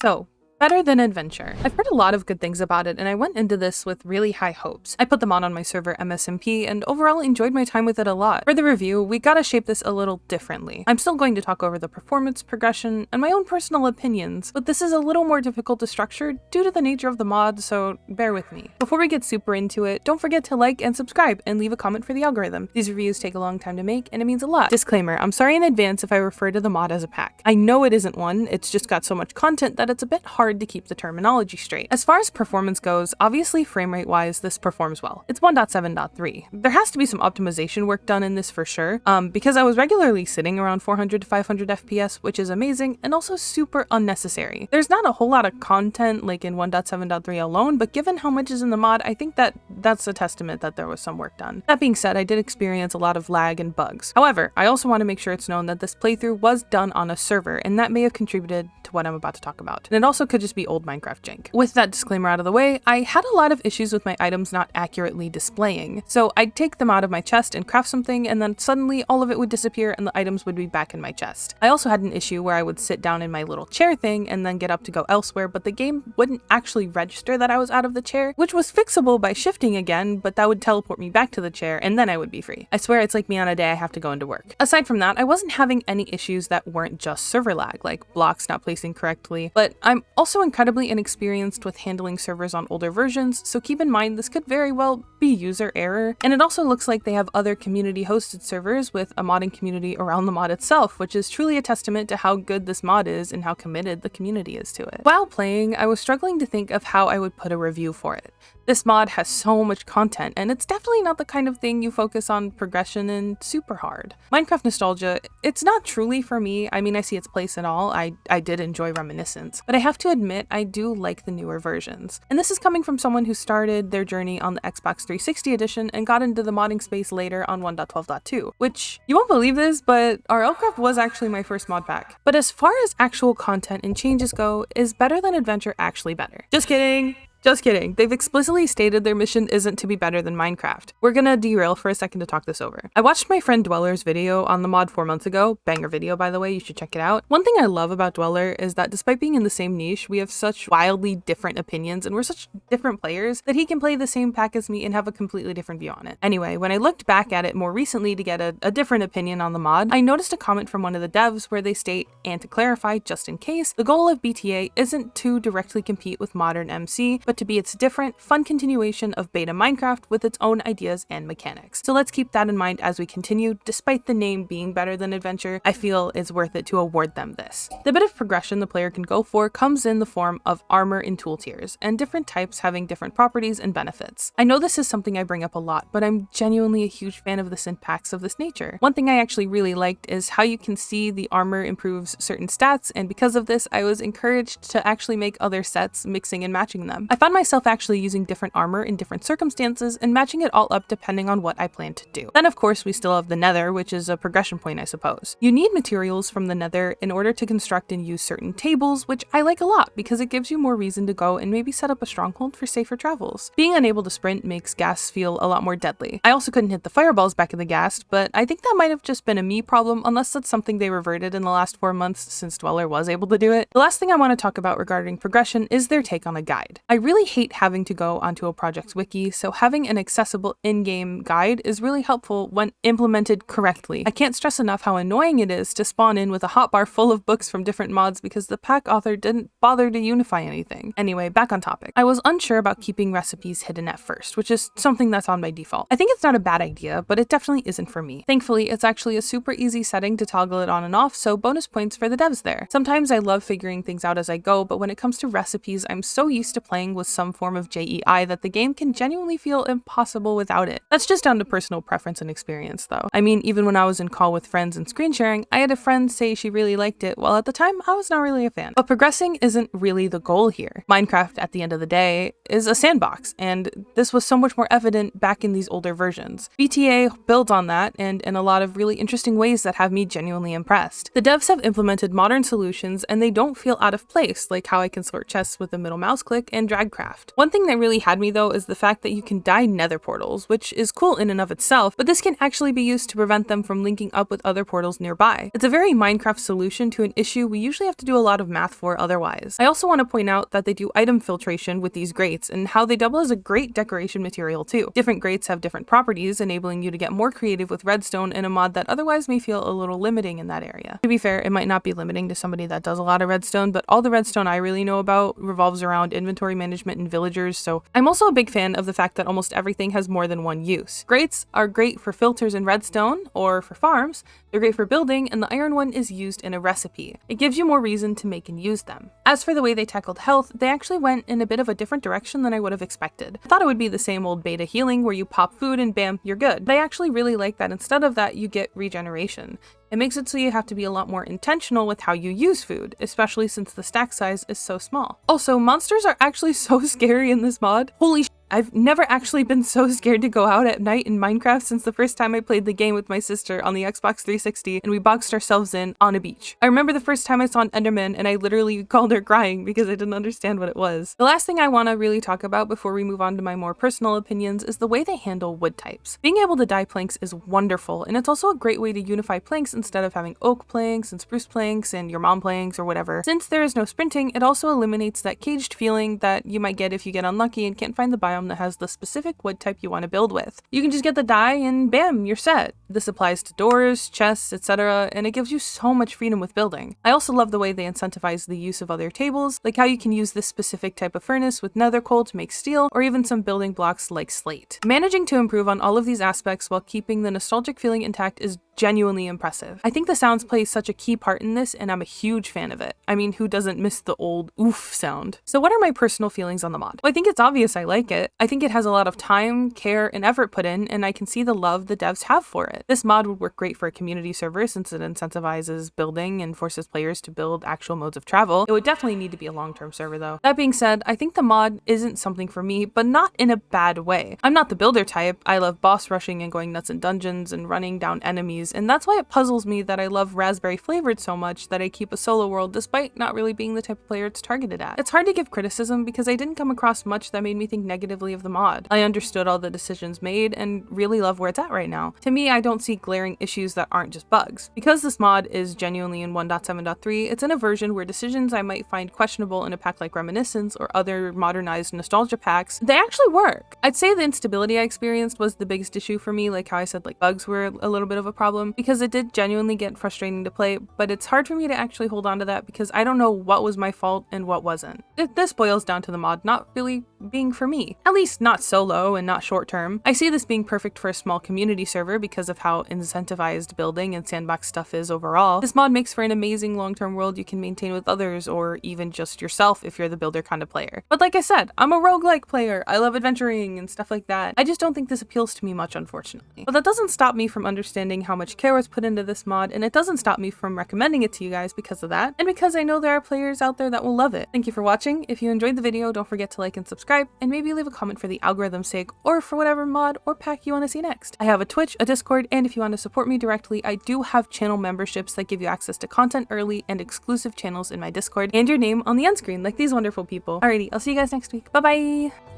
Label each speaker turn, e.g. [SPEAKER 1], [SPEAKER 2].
[SPEAKER 1] So, better than adventure. I've heard a lot of good things about it, and I went into this with really high hopes. I put them on my server MSMP, and overall enjoyed my time with it a lot. For the review, we gotta shape this a little differently. I'm still going to talk over the performance, progression, and my own personal opinions, but this is a little more difficult to structure due to the nature of the mod, so bear with me. Before we get super into it, don't forget to like and subscribe, and leave a comment for the algorithm. These reviews take a long time to make, and it means a lot. Disclaimer, I'm sorry in advance if I refer to the mod as a pack. I know it isn't one, it's just got so much content that it's a bit hard to keep the terminology straight. As far as performance goes, obviously framerate wise this performs well. It's 1.7.3. There has to be some optimization work done in this for sure, because I was regularly sitting around 400 to 500 FPS, which is amazing and also super unnecessary. There's not a whole lot of content like in 1.7.3 alone, but given how much is in the mod, I think that's a testament that there was some work done. That being said, I did experience a lot of lag and bugs. However, I also want to make sure it's known that this playthrough was done on a server, and that may have contributed to what I'm about to talk about. And it also could just be old Minecraft jank. With that disclaimer out of the way, I had a lot of issues with my items not accurately displaying. So I'd take them out of my chest and craft something, and then suddenly all of it would disappear and the items would be back in my chest. I also had an issue where I would sit down in my little chair thing and then get up to go elsewhere, but the game wouldn't actually register that I was out of the chair, which was fixable by shifting again, but that would teleport me back to the chair and then I would be free. I swear it's like me on a day I have to go into work. Aside from that, I wasn't having any issues that weren't just server lag, like blocks not placing correctly, but I'm also incredibly inexperienced with handling servers on older versions, so keep in mind this could very well be user error. And it also looks like they have other community hosted servers with a modding community around the mod itself, which is truly a testament to how good this mod is and how committed the community is to it. While playing, I was struggling to think of how I would put a review for it. This mod has so much content, and it's definitely not the kind of thing you focus on progression and super hard. Minecraft nostalgia, it's not truly for me. I mean, I see its place and all. I did enjoy Reminiscence, but I have to admit I do like the newer versions. And this is coming from someone who started their journey on the Xbox 360 edition and got into the modding space later on 1.12.2, which you won't believe this, but RLCraft was actually my first mod pack. But as far as actual content and changes go, is Better Than Adventure actually better? Just kidding! Just kidding. They've explicitly stated their mission isn't to be better than Minecraft. We're gonna derail for a second to talk this over. I watched my friend Dweller's video on the mod 4 months ago. Banger video, by the way, you should check it out. One thing I love about Dweller is that despite being in the same niche, we have such wildly different opinions and we're such different players that he can play the same pack as me and have a completely different view on it. Anyway, when I looked back at it more recently to get a different opinion on the mod, I noticed a comment from one of the devs where they state, and to clarify, just in case, the goal of BTA isn't to directly compete with modern MC, but to be its different, fun continuation of beta Minecraft with its own ideas and mechanics. So let's keep that in mind as we continue. Despite the name being Better Than Adventure, I feel it's worth it to award them this. The bit of progression the player can go for comes in the form of armor and tool tiers, and different types having different properties and benefits. I know this is something I bring up a lot, but I'm genuinely a huge fan of the synth packs of this nature. One thing I actually really liked is how you can see the armor improves certain stats, and because of this, I was encouraged to actually make other sets, mixing and matching them. I found myself actually using different armor in different circumstances and matching it all up depending on what I plan to do. Then of course we still have the nether, which is a progression point I suppose. You need materials from the nether in order to construct and use certain tables, which I like a lot because it gives you more reason to go and maybe set up a stronghold for safer travels. Being unable to sprint makes gas feel a lot more deadly. I also couldn't hit the fireballs back in the ghast, but I think that might have just been a me problem unless that's something they reverted in the last 4 months since Dweller was able to do it. The last thing I want to talk about regarding progression is their take on a guide. I really hate having to go onto a project's wiki, so having an accessible in-game guide is really helpful when implemented correctly. I can't stress enough how annoying it is to spawn in with a hotbar full of books from different mods because the pack author didn't bother to unify anything. Anyway, back on topic. I was unsure about keeping recipes hidden at first, which is something that's on by default. I think it's not a bad idea, but it definitely isn't for me. Thankfully, it's actually a super easy setting to toggle it on and off, so bonus points for the devs there. Sometimes I love figuring things out as I go, but when it comes to recipes, I'm so used to playing with some form of JEI that the game can genuinely feel impossible without it. That's just down to personal preference and experience though. I mean, even when I was in call with friends and screen sharing, I had a friend say she really liked it, while at the time I was not really a fan. But progressing isn't really the goal here. Minecraft, at the end of the day, is a sandbox, and this was so much more evident back in these older versions. BTA builds on that, and in a lot of really interesting ways that have me genuinely impressed. The devs have implemented modern solutions, and they don't feel out of place, like how I can sort chests with a middle mouse click and drag fragcraft. One thing that really had me though is the fact that you can dye nether portals, which is cool in and of itself, but this can actually be used to prevent them from linking up with other portals nearby. It's a very Minecraft solution to an issue we usually have to do a lot of math for otherwise. I also want to point out that they do item filtration with these grates and how they double as a great decoration material too. Different grates have different properties, enabling you to get more creative with redstone in a mod that otherwise may feel a little limiting in that area. To be fair, it might not be limiting to somebody that does a lot of redstone, but all the redstone I really know about revolves around inventory management and villagers, so I'm also a big fan of the fact that almost everything has more than one use. Grates are great for filters in redstone, or for farms. They're great for building, and the iron one is used in a recipe. It gives you more reason to make and use them. As for the way they tackled health, they actually went in a bit of a different direction than I would have expected. I thought it would be the same old beta healing where you pop food and bam, you're good. But I actually really like that instead of that, you get regeneration. It makes it so you have to be a lot more intentional with how you use food, especially since the stack size is so small. Also, monsters are actually so scary in this mod. Holy sh*, I've never actually been so scared to go out at night in Minecraft since the first time I played the game with my sister on the Xbox 360 and we boxed ourselves in on a beach. I remember the first time I saw an Enderman and I literally called her crying because I didn't understand what it was. The last thing I want to really talk about before we move on to my more personal opinions is the way they handle wood types. Being able to dye planks is wonderful, and it's also a great way to unify planks instead of having oak planks and spruce planks and your mom planks or whatever. Since there is no sprinting, it also eliminates that caged feeling that you might get if you get unlucky and can't find the biome that has the specific wood type you want to build with. You can just get the dye and bam, you're set. This applies to doors, chests, etc., and it gives you so much freedom with building. I also love the way they incentivize the use of other tables, like how you can use this specific type of furnace with nether coal to make steel, or even some building blocks like slate. Managing to improve on all of these aspects while keeping the nostalgic feeling intact is genuinely impressive. I think the sounds play such a key part in this, and I'm a huge fan of it. I mean, who doesn't miss the old oof sound? So what are my personal feelings on the mod? Well, I think it's obvious I like it. I think it has a lot of time, care, and effort put in, and I can see the love the devs have for it. This mod would work great for a community server since it incentivizes building and forces players to build actual modes of travel. It would definitely need to be a long-term server though. That being said, I think the mod isn't something for me, but not in a bad way. I'm not the builder type. I love boss rushing and going nuts in dungeons and running down enemies, and that's why it puzzles me that I love raspberry flavored so much that I keep a solo world despite not really being the type of player it's targeted at. It's hard to give criticism because I didn't come across much that made me think negatively of the mod. I understood all the decisions made and really love where it's at right now. To me, I don't see glaring issues that aren't just bugs. Because this mod is genuinely in 1.7.3, it's in a version where decisions I might find questionable in a pack like Reminiscence or other modernized nostalgia packs, they actually work. I'd say the instability I experienced was the biggest issue for me, like how I said like bugs were a little bit of a problem, because it did genuinely get frustrating to play, but it's hard for me to actually hold on to that because I don't know what was my fault and what wasn't. This boils down to the mod not really being for me. At least not solo and not short term. I see this being perfect for a small community server because of how incentivized building and sandbox stuff is overall. This mod makes for an amazing long-term world you can maintain with others or even just yourself if you're the builder kind of player. But like I said, I'm a roguelike player. I love adventuring and stuff like that. I just don't think this appeals to me much, unfortunately. But that doesn't stop me from understanding how much care was put into this mod, and it doesn't stop me from recommending it to you guys because of that, and because I know there are players out there that will love it. Thank you for watching. If you enjoyed the video, don't forget to like and subscribe, and maybe leave a comment for the algorithm's sake or for whatever mod or pack you want to see next. I have a Twitch, a Discord, and if you want to support me directly, I do have channel memberships that give you access to content early and exclusive channels in my Discord and your name on the end screen like these wonderful people. Alrighty, I'll see you guys next week. Bye bye!